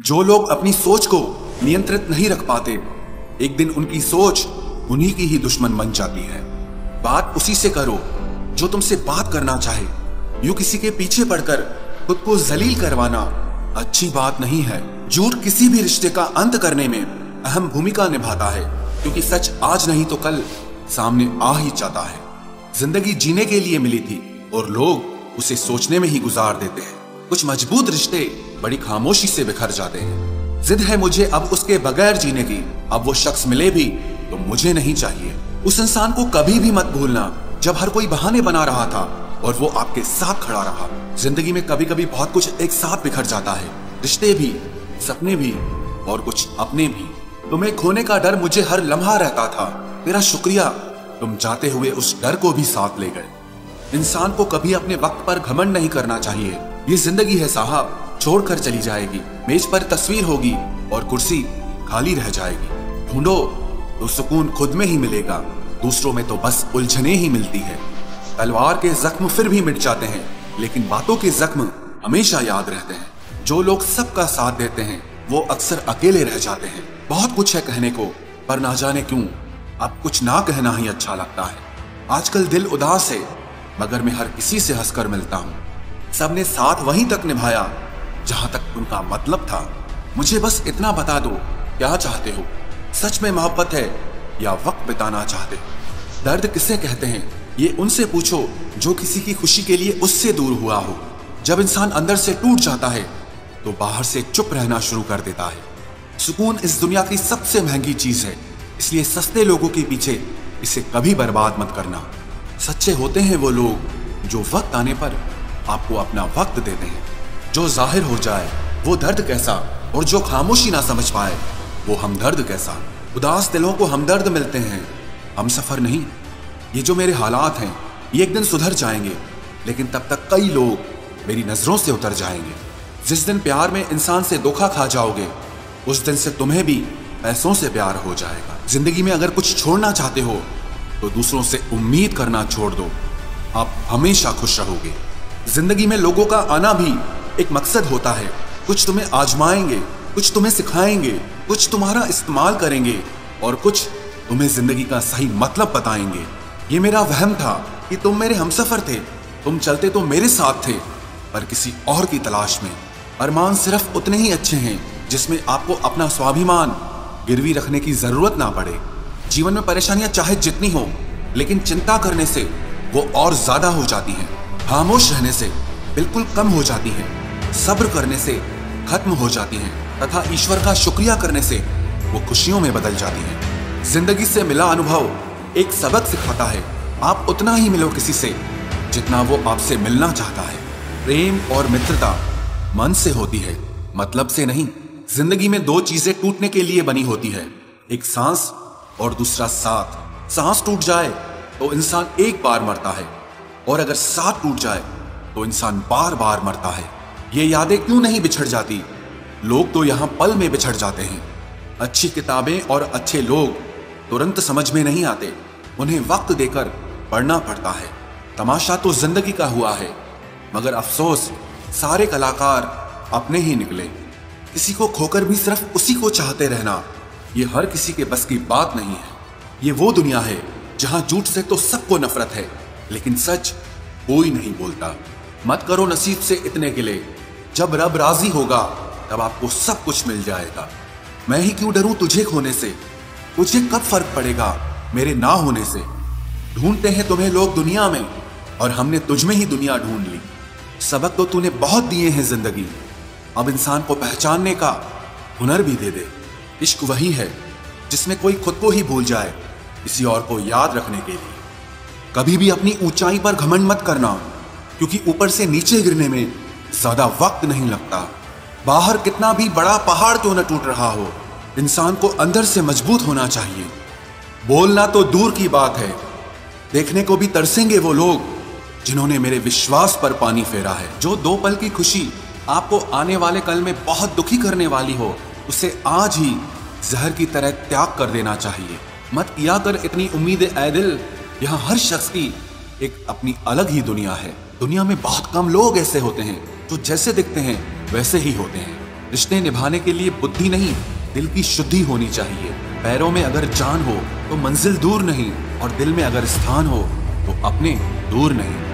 जो लोग अपनी सोच को नियंत्रित नहीं रख पाते, एक दिन उनकी सोच उन्हीं की ही दुश्मन बन जाती है। बात उसी से करो जो तुमसे बात करना चाहे। यूं किसी के पीछे पड़कर खुद को जलील करवाना अच्छी बात नहीं है। झूठ किसी भी रिश्ते का अंत करने में अहम भूमिका निभाता है, क्योंकि सच आज नहीं तो कल सामने आ ही जाता है। जिंदगी जीने के लिए मिली थी और लोग उसे सोचने में ही गुजार देते हैं। कुछ मजबूत रिश्ते बड़ी खामोशी से बिखर जाते हैं। जिद है मुझे अब उसके बगैर जीने की, अब वो शख्स मिले भी तो मुझे नहीं चाहिए। उस इंसान को कभी भी मत भूलना जब हर कोई बहाने बना रहा था और वो आपके साथ खड़ा रहा। जिंदगी में कभी कभी बहुत कुछ एक साथ बिखर जाता है, रिश्ते भी, सपने भी और कुछ अपने भी। तुम्हें खोने का डर मुझे हर लम्हा रहता था। तेरा शुक्रिया, तुम जाते हुए उस डर को भी साथ ले गए। इंसान को कभी अपने वक्त पर घमंड नहीं करना चाहिए। ये जिंदगी है साहब, छोड़कर चली जाएगी। मेज पर तस्वीर होगी और कुर्सी खाली रह जाएगी। ढूंढो तो सुकून खुद में ही मिलेगा, दूसरों में तो बस उलझने ही मिलती है। तलवार के जख्म फिर भी मिट जाते हैं, लेकिन बातों के जख्म हमेशा याद रहते हैं। जो लोग सबका साथ देते हैं वो अक्सर अकेले रह जाते हैं। बहुत कुछ है कहने को, पर ना जाने क्यों अब कुछ ना कहना ही अच्छा लगता है। आजकल दिल उदास है, मगर मैं हर किसी से हंसकर मिलता हूँ। सबने साथ वहीं तक निभाया जहां तक उनका मतलब था। मुझे बस इतना बता दो, क्या चाहते हो? सच में मोहब्बत है या वक्त बिताना चाहते हो? दर्द किसे कहते हैं ये उनसे पूछो जो किसी की खुशी के लिए उससे दूर हुआ हो। जब इंसान अंदर से टूट जाता है तो बाहर से चुप रहना शुरू कर देता है। सुकून इस दुनिया की सबसे महंगी चीज है, इसलिए सस्ते लोगों के पीछे इसे कभी बर्बाद मत करना। सच्चे होते हैं वो लोग जो वक्त आने पर आपको अपना वक्त देते हैं। जो जाहिर हो जाए वो दर्द कैसा, और जो खामोशी ना समझ पाए वो हमदर्द कैसा। उदास दिलों को हमदर्द मिलते हैं, हम सफर नहीं। ये जो मेरे हालात हैं ये एक दिन सुधर जाएंगे, लेकिन तब तक कई लोग मेरी नजरों से उतर जाएंगे। जिस दिन प्यार में इंसान से धोखा खा जाओगे, उस दिन से तुम्हें भी पैसों से प्यार हो जाएगा। जिंदगी में अगर कुछ छोड़ना चाहते हो तो दूसरों से उम्मीद करना छोड़ दो, आप हमेशा खुश रहोगे। जिंदगी में लोगों का आना भी एक मकसद होता है। कुछ तुम्हें आजमाएंगे, कुछ तुम्हें सिखाएंगे, कुछ तुम्हारा इस्तेमाल करेंगे और कुछ तुम्हें जिंदगी का सही मतलब बताएंगे। ये मेरा वहम था कि तुम मेरे हमसफर थे, तुम चलते तो मेरे साथ थे, पर किसी और की तलाश में। अरमान सिर्फ उतने ही अच्छे हैं जिसमें आपको अपना स्वाभिमान गिरवी रखने की जरूरत ना पड़े। जीवन में परेशानियां चाहे जितनी हो, लेकिन चिंता करने से वो और ज्यादा हो जाती हैं। खामोश रहने से बिल्कुल कम हो जाती हैं। सब्र करने से खत्म हो जाती हैं, तथा ईश्वर का शुक्रिया करने से वो खुशियों में बदल जाती हैं। जिंदगी से मिला अनुभव एक सबक सिखाता है। आप उतना ही मिलो किसी से जितना वो आपसे मिलना चाहता है। प्रेम और मित्रता मन से होती है, मतलब से नहीं। जिंदगी में दो चीजें टूटने के लिए बनी होती है, एक सांस और दूसरा साथ। सांस टूट जाए तो इंसान एक बार मरता है, और अगर साथ टूट जाए तो इंसान बार बार मरता है। ये यादें क्यों नहीं बिछड़ जाती? लोग तो यहाँ पल में बिछड़ जाते हैं। अच्छी किताबें और अच्छे लोग तुरंत समझ में नहीं आते, उन्हें वक्त देकर पढ़ना पड़ता है। तमाशा तो जिंदगी का हुआ है, मगर अफसोस सारे कलाकार अपने ही निकले। किसी को खोकर भी सिर्फ उसी को चाहते रहना, ये हर किसी के बस की बात नहीं है। ये वो दुनिया है जहां झूठ से तो सबको नफरत है, लेकिन सच कोई नहीं बोलता। मत करो नसीब से इतने गिले, जब रब राजी होगा तब आपको सब कुछ मिल जाएगा। मैं ही क्यों डरूं तुझे खोने से, तुझे कब फर्क पड़ेगा मेरे ना होने से। ढूंढते हैं तुम्हें लोग दुनिया में, और हमने तुझ में ही दुनिया ढूंढ ली। सबक तो तूने बहुत दिए हैं जिंदगी, अब इंसान को पहचानने का हुनर भी दे दे। इश्क वही है जिसमें कोई खुद को ही भूल जाए किसी और को याद रखने के लिए। कभी भी अपनी ऊंचाई पर घमंड मत करना, क्योंकि ऊपर से नीचे गिरने में ज्यादा वक्त नहीं लगता। बाहर कितना भी बड़ा पहाड़ क्यों न टूट रहा हो, इंसान को अंदर से मजबूत होना चाहिए। बोलना तो दूर की बात है, देखने को भी तरसेंगे वो लोग जिन्होंने मेरे विश्वास पर पानी फेरा है। जो दो पल की खुशी आपको आने वाले कल में बहुत दुखी करने वाली हो, उसे आज ही जहर की तरह त्याग कर देना चाहिए। मत किया कर इतनी उम्मीदें ऐ दिल, यहाँ हर शख्स की एक अपनी अलग ही दुनिया है। दुनिया में बहुत कम लोग ऐसे होते हैं जो जैसे दिखते हैं वैसे ही होते हैं। रिश्ते निभाने के लिए बुद्धि नहीं, दिल की शुद्धि होनी चाहिए। पैरों में अगर जान हो तो मंजिल दूर नहीं, और दिल में अगर स्थान हो तो अपने दूर नहीं।